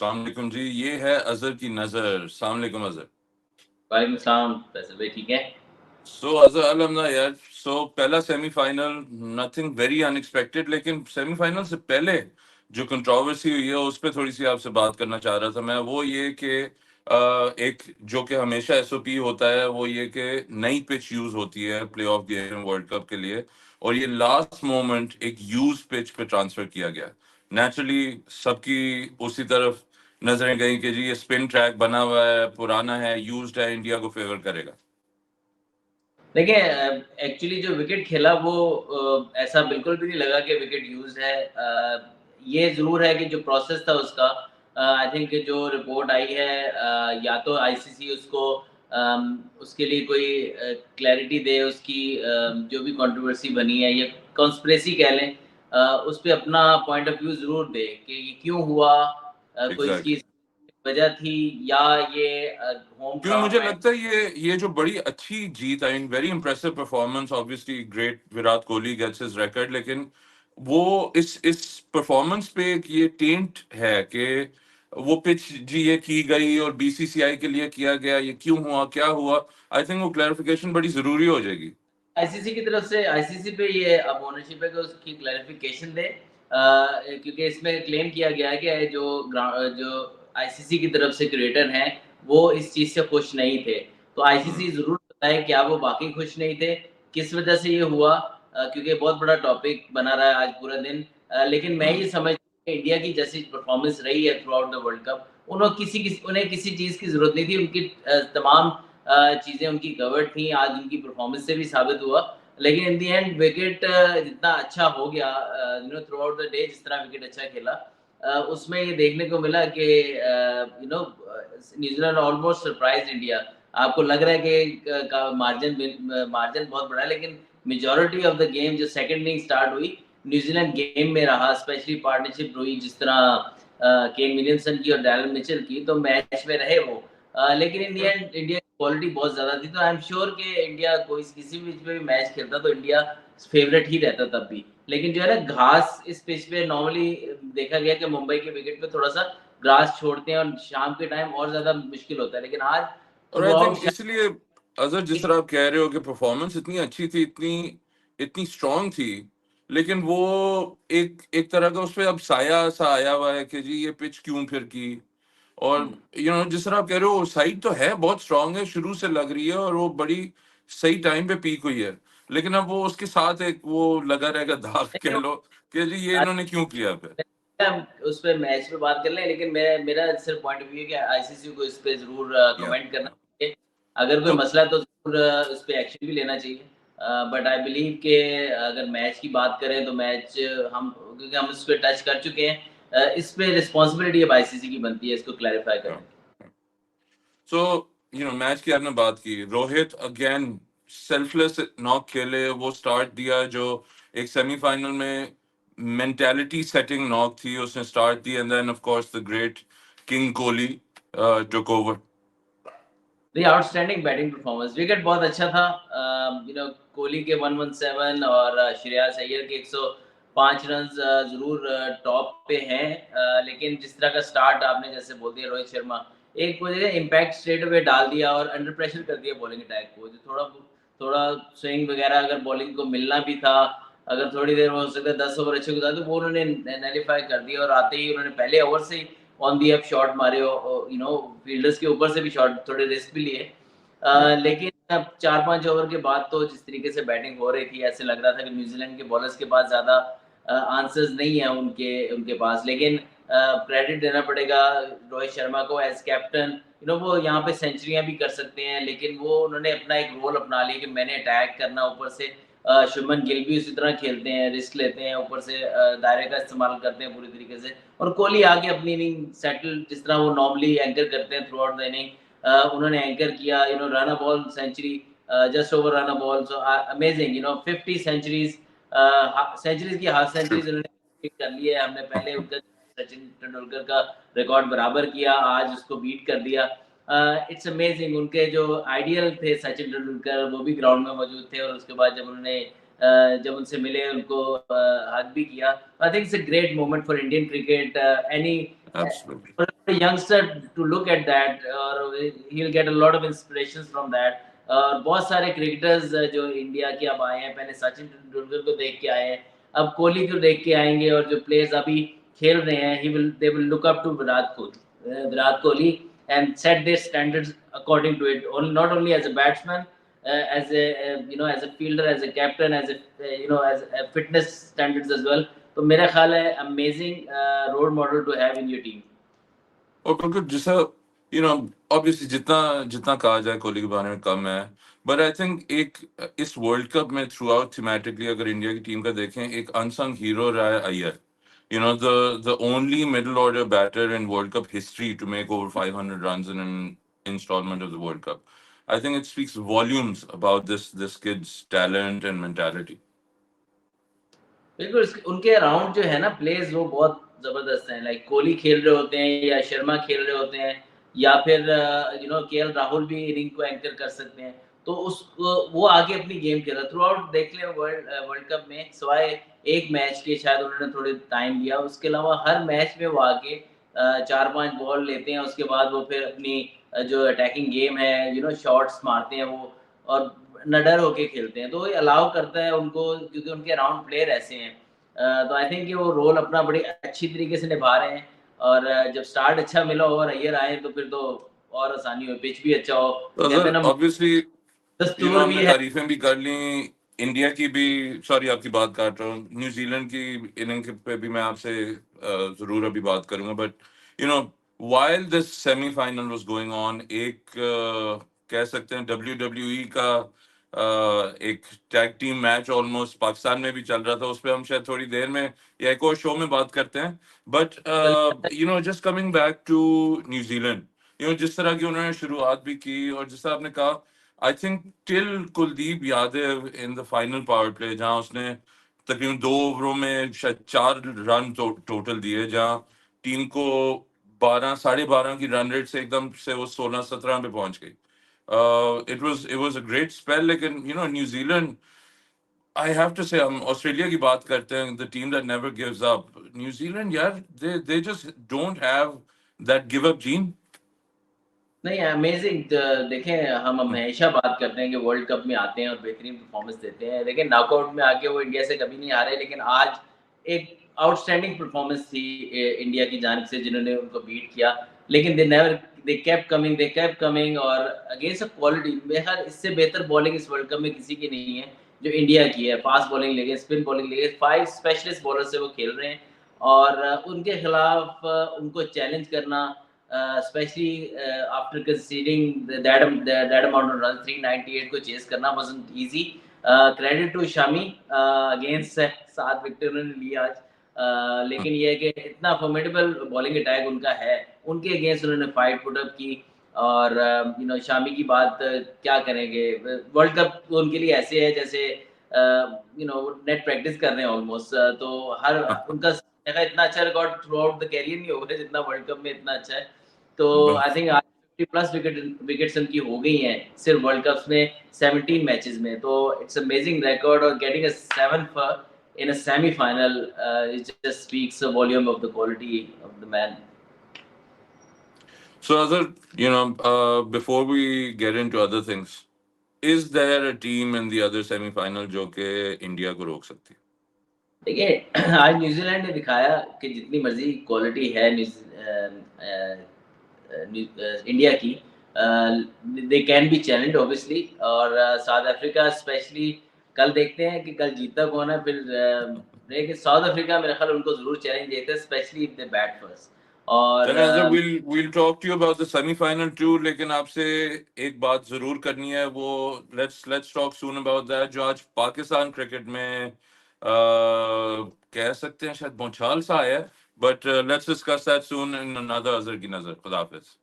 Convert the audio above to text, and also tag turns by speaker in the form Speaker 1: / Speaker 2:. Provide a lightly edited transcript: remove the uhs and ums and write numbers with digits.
Speaker 1: अस्सलाम वालेकुम जी, ये है अज़हर की नज़र। अस्सलाम वालेकुम अज़हर।
Speaker 2: वालेकुम सलाम। फैसल भाई ठीक है?
Speaker 1: सो अज़हर अल्हम्दुलिल्लाह यार, पहला सेमीफाइनल, नथिंग वेरी अनएक्सपेक्टेड, लेकिन सेमीफाइनल से पहले जो कंट्रोवर्सी हुई है उस पे थोड़ी सी आपसे बात करना चाह रहा था मैं। वो ये कि एक जो कि हमेशा एसओपी होता है, वो ये कि नई पिच यूज होती है प्लेऑफ गेम वर्ल्ड कप के लिए, और ये लास्ट मोमेंट एक यूज पिच पे ट्रांसफर किया गया। नेचुरली सबकी उसी तरफ नजरें गई कि जी ये स्पिन ट्रैक बना हुआ है, पुराना है, यूज्ड है, इंडिया को फेवर करेगा।
Speaker 2: देखिए एक्चुअली जो विकेट खेला वो ऐसा बिल्कुल भी नहीं लगा कि विकेट यूज़ है। ये ज़रूर है कि जो प्रोसेस था उसका, आई थिंक जो रिपोर्ट आई है, या तो आईसीसी उसको उसके लिए कोई क्लैरिटी दे, उसकी जो भी कंट्रोवर्सी बनी है या कॉन्स्पिरेसी कह लें, उस पे अपना पॉइंट ऑफ व्यू ज़रूर दे कि ये क्यों हुआ, कोई इसकी
Speaker 1: एग्जैक्टली।
Speaker 2: वजह थी या ये होम
Speaker 1: क्यों
Speaker 2: ग्राउंड
Speaker 1: मुझे
Speaker 2: मैच।
Speaker 1: लगता है ये जो बड़ी अच्छी जीत आई, very impressive performance, obviously great Virat Kohli gets his record, लेकिन वो इस परफॉर्मेंस पे एक ये टेंट है कि वो पिच जी ये की गई और बीसीसीआई के लिए किया गया, ये क्यों हुआ, क्या हुआ। आई थिंक वो क्लैरिफिकेशन बड़ी जरूरी हो जाएगी।
Speaker 2: आईसीसी की तरफ से आईसीसी पे ये अब ओनरशिप है कि उसकी क्लैरिफिकेशन दे, क्योंकि इसमें क्लेम किया गया है कि जो आईसीसी की तरफ से क्रिएटर हैं वो इस चीज़ से खुश नहीं थे। तो आईसीसी
Speaker 1: हम्म।
Speaker 2: ज़रूर बताए क्या वो वाक़ई खुश नहीं थे, किस वजह से ये हुआ, क्योंकि बहुत बड़ा टॉपिक बना रहा है आज पूरा दिन। लेकिन मैं
Speaker 1: हम्म।
Speaker 2: ये समझता हूँ कि इंडिया की जैसी परफॉर्मेंस रही है through out the world cup, उन्हें किसी चीज़ की ज़रूरत नहीं थी। उनकी तमाम चीज़ें उनकी कवर्ड थी, आज उनकी परफॉर्मेंस से भी साबित हुआ। लेकिन इन दी एंड विकेट जितना अच्छा हो गया, थ्रू आउट द डे जिस तरह विकेट अच्छा खेला, उसमें ये देखने को मिला कि न्यूजीलैंड ऑलमोस्ट सरप्राइज इंडिया। आपको लग रहा है कि मार्जिन बहुत बड़ा है, लेकिन मेजॉरिटी ऑफ द गेम जो सेकंड इनिंग स्टार्ट हुई, न्यूजीलैंड गेम में रहा, स्पेशली पार्टनरशिप हुई जिस तरह केन विलियमसन की और डैरेन मिचेल की, तो मैच में रहे वो। लेकिन इन दी एंड इंडिया की क्वालिटी बहुत ज़्यादा थी, तो आई एम श्योर कि इंडिया कोई किसी भी पिच पे भी मैच खेलता तो इंडिया फेवरेट ही रहता तब भी। लेकिन जो है ना, घास इस पिच पे नॉर्मली देखा गया कि मुंबई के विकेट पे थोड़ा-सा ग्रास छोड़ते हैं और शाम के टाइम और ज़्यादा मुश्किल होता है। लेकिन आज
Speaker 1: और आई
Speaker 2: थ्रू आउट
Speaker 1: थिंक इसलिए अजहर, जिस तरह आप कह रहे हो कि परफॉर्मेंस इतनी अच्छी थी, इतनी इतनी स्ट्रांग थी, लेकिन वो एक एक तरह का उस पे अब साया सा आया हुआ है कि जी ये पिच क्यों फिर की। और जिस तरह आप कह रहे हो, साइड तो है बहुत स्ट्रांग है, शुरू से लग रही है, और वो बड़ी सही टाइम पे पीक हुई है, लेकिन अब वो उसके साथ एक वो लगा रहेगा दाग कह लो कि जी ये इन्होंने क्यों किया फिर।
Speaker 2: हम उस पे मैच पे बात कर लें, लेकिन मेरा सिर्फ पॉइंट ऑफ व्यू है कि आईसीसी को इस पे ज़रूर
Speaker 1: या
Speaker 2: कमेंट करना चाहिए। अगर कोई
Speaker 1: तो
Speaker 2: मसला है तो ज़रूर उस पे एक्शन भी लेना चाहिए। बट आई बिलीव कि अगर मैच की बात करें तो मैच हम क्योंकि हम इस पे टच कर चुके हैं, इस पे रिस्पॉन्सिबिलिटी अब आईसीसी की बनती है इसको क्लैरिफाई करने की।
Speaker 1: सो मैच की आपने बात की, रोहित अगेन सेल्फलेस नॉक खेले, वो स्टार्ट दिया जो एक सेमीफाइनल में मेंटालिटी सेटिंग नॉक थी, उसने स्टार्ट दी, and then of course the great king Kohli took over.
Speaker 2: जी, आउटस्टैंडिंग बैटिंग परफॉर्मेंस, विकेट बहुत अच्छा था। कोहली के 117 और श्रेयस अय्यर के 105 रन्स ज़रूर टॉप पे हैं। लेकिन जिस तरह का स्टार्ट आपने जैसे बोल दिया रोहित शर्मा, एक मुझे इम्पैक्ट स्ट्रेट अवे डाल दिया और अंडर प्रेशर कर दिया बॉलिंग अटैक को। जो थोड़ा थोड़ा स्विंग वगैरह अगर बॉलिंग को मिलना भी था, अगर थोड़ी देर हो सकता है 10 ओवर अच्छे गुजारे, तो वो उन्होंने नैलिफाई कर दिया और आते ही उन्होंने पहले ओवर से ही ऑन दी अप शॉट मारे, फील्डर्स के ऊपर से भी शॉट, थोड़े रिस्क भी लिए। लेकिन अब 4-5 ओवर के बाद तो जिस तरीके से बैटिंग हो रही थी, ऐसे लग रहा था कि न्यूजीलैंड के बॉलर्स के पास ज़्यादा आंसर्स नहीं है उनके उनके पास। लेकिन क्रेडिट देना पड़ेगा रोहित शर्मा को एज़ कैप्टन। वो यहाँ पे सेंचुरियाँ भी कर सकते हैं, लेकिन वो उन्होंने अपना एक रोल अपना लिया कि मैंने अटैक करना। ऊपर से शुभमन गिल भी उसी तरह खेलते हैं, रिस्क लेते हैं, ऊपर से दायरे का इस्तेमाल करते हैं पूरी तरीके से। और कोहली आके अपनी इनिंग सेटल जिस तरह वो नॉर्मली एंकर करते हैं थ्रू आउट द इनिंग, उन्होंने एंकर किया, run a ball century, just over run a ball, so amazing, 50 centuries, centuries की हाफ सेंचुरीज उन्होंने कर ली है। हमने पहले उनका सचिन तेंदुलकर का रिकॉर्ड बराबर किया, आज उसको बीट कर दिया। It's amazing. उनके जो आइडियल थे सचिन तेंदुलकर, वो भी ग्राउंड में मौजूद थे, और उसके बाद जब उनसे मिले, उनको हग भी किया। I think it's a great moment for Indian cricket. Any
Speaker 1: Absolutely.
Speaker 2: for a youngster to look at that, or he'll get a lot of inspirations from that. बहुत सारे क्रिकेटर्स जो इंडिया के अब आए हैं, पहले सचिन तेंदुलकर को देख के आए हैं, अब कोहली को देख के आएंगे, और जो प्लेयर्स अभी खेल रहे हैं, they will look up to Virat Kohli and set their standards according to it. Not only as a batsman, as as a fielder, as a captain, as as a fitness standards as well. तो मेरा ख्याल है amazing role model to have in your team.
Speaker 1: और क्योंकि जैसा obviously जितना जितना कहा जाए कोहली के बारे में कम है, बट आई थिंक एक इस वर्ल्ड कप में थ्रू आउट थीमेटिकली अगर इंडिया की टीम का देखें, एक अनसंग हीरो रहा है Iyer. The only middle order batter in world cup history to make over 500 runs in an installment of the World Cup. I think it speaks volumes about this kid's talent and mentality.
Speaker 2: बिल्कुल, उनके around जो है ना players, वो बहुत जबरदस्त हैं. Like Kohli खेल रहे होते हैं, या शर्मा खेल रहे होते हैं, या फिर केएल राहुल भी इनिंग को एंकर कर सकते हैं. तो वो आगे अपनी गेम खेल रहा है थ्रू आउट. देख लें वर्ल्ड कप में सिवाय एक मैच के शायद उन्होंने थोड़े टाइम दिया, उसके अलावा हर मैच में वो आके 4-5 बॉल लेते हैं. उसके बाद वो फिर अपनी जो अटैकिंग गेम है, शॉट्स मारते हैं वो, और नडर होके खेलते हैं. तो ये अलाउ करता है उनको, क्योंकि उनके अराउंड प्लेयर ऐसे हैं. तो आई थिंक कि वो रोल अपना बड़ी अच्छी तरीके से निभा रहे हैं. और जब स्टार्ट अच्छा मिला हो और अय्यर आए, तो फिर तो और आसानी हो, पिच भी अच्छा हो. कहते हैं ना,
Speaker 1: ऑब्वियसली
Speaker 2: दस्तूर भी
Speaker 1: हमने
Speaker 2: है.
Speaker 1: तारीफें भी कर ली इंडिया की भी. सॉरी, आपकी बात काट रहा हूँ. न्यूजीलैंड की इनिंग पे भी मैं आपसे जरूर अभी बात करूंगा. But while this semi-final was going on, एक कह सकते हैं WWE का एक tag team match almost Pakistan में भी चल रहा था. उस पर हम शायद थोड़ी देर में या एक और शो में बात करते हैं. But just coming back to New Zealand, जिस तरह की उन्होंने शुरुआत भी की, और जिस तरह आपने कहा, I think till Kuldeep Yadav in the final power play, जहां उसने तकरीबन 2 ओवरों में शायद 4 रन टोटल दिए, जहां टीम को 12 साढ़े 12 की रन रेट से एकदम से वो 16-17 पे पहुंच गई. It was a great spell. लेकिन New Zealand, I have to say, हम ऑस्ट्रेलिया की बात करते हैं, the team that never gives up. New Zealand यार, they just don't have that give up gene.
Speaker 2: नहीं, अमेजिंग. देखें, हम हमेशा बात करते हैं कि वर्ल्ड कप में आते हैं और बेहतरीन परफॉर्मेंस देते हैं. लेकिन नॉकआउट में आके वो इंडिया से कभी नहीं हारे. लेकिन आज एक आउटस्टैंडिंग परफॉर्मेंस थी इंडिया की जानिब से, जिन्होंने उनको बीट किया. लेकिन दे केप्ट कमिंग, और अगेंस्ट अ क्वालिटी. बेहतर इससे बेहतर बॉलिंग इस वर्ल्ड कप में किसी की नहीं है जो इंडिया की है. फास्ट बॉलिंग लेके, स्पिन बॉलिंग लेके, 5 स्पेशलिस्ट बॉलर से वो खेल रहे हैं. और उनके खिलाफ उनको चैलेंज करना, especially after conceding that amount of runs, 398 को chase करना wasn't easy. Credit to Shami against 7 wicket उन्होंने लिए आज. लेकिन ये है कि इतना फॉर्मिडेबल बॉलिंग अटैक उनका है, उनके अगेंस्ट उन्होंने फाइट पुट अप की. और शामी की बात क्या करेंगे. वर्ल्ड कप उनके लिए ऐसे है जैसे नेट प्रैक्टिस कर रहे हैं ऑलमोस्ट. तो हर उनका इतना अच्छा record throughout the career नहीं होगा जितना वर्ल्ड कप में इतना अच्छा है. तो आई थिंक आज 50+ विकेट्स उनकी हो गई हैं सिर्फ वर्ल्ड कप्स में 17 मैचेस में. तो इट्स अमेजिंग रिकॉर्ड, और getting a 7th in a semi-final, it just speaks a volume of the quality of the man.
Speaker 1: So, before we get into other things, is there a team in the other semi-final जो कि India को रोक सकती है?
Speaker 2: देखिए, आज New Zealand ने दिखाया कि जितनी मर्जी क्वालिटी है इंडिया की, they can be challenged obviously. और साउथ अफ्रीका स्पेशली, कल देखते हैं कि कल जीतता कौन है. फिर लेकिन साउथ अफ्रीका मेरे ख्याल उनको जरूर चैलेंज देते हैं, specially if they bat first. और
Speaker 1: we'll talk to you about the semi-final too. लेकिन आपसे एक बात जरूर करनी है, वो let's talk soon about that, जो आज पाकिस्तान क्रिकेट में कह सकते हैं शायद बौछार सा आया है. But let's discuss that soon in another Azhar की नजर. खुदा हाफिज.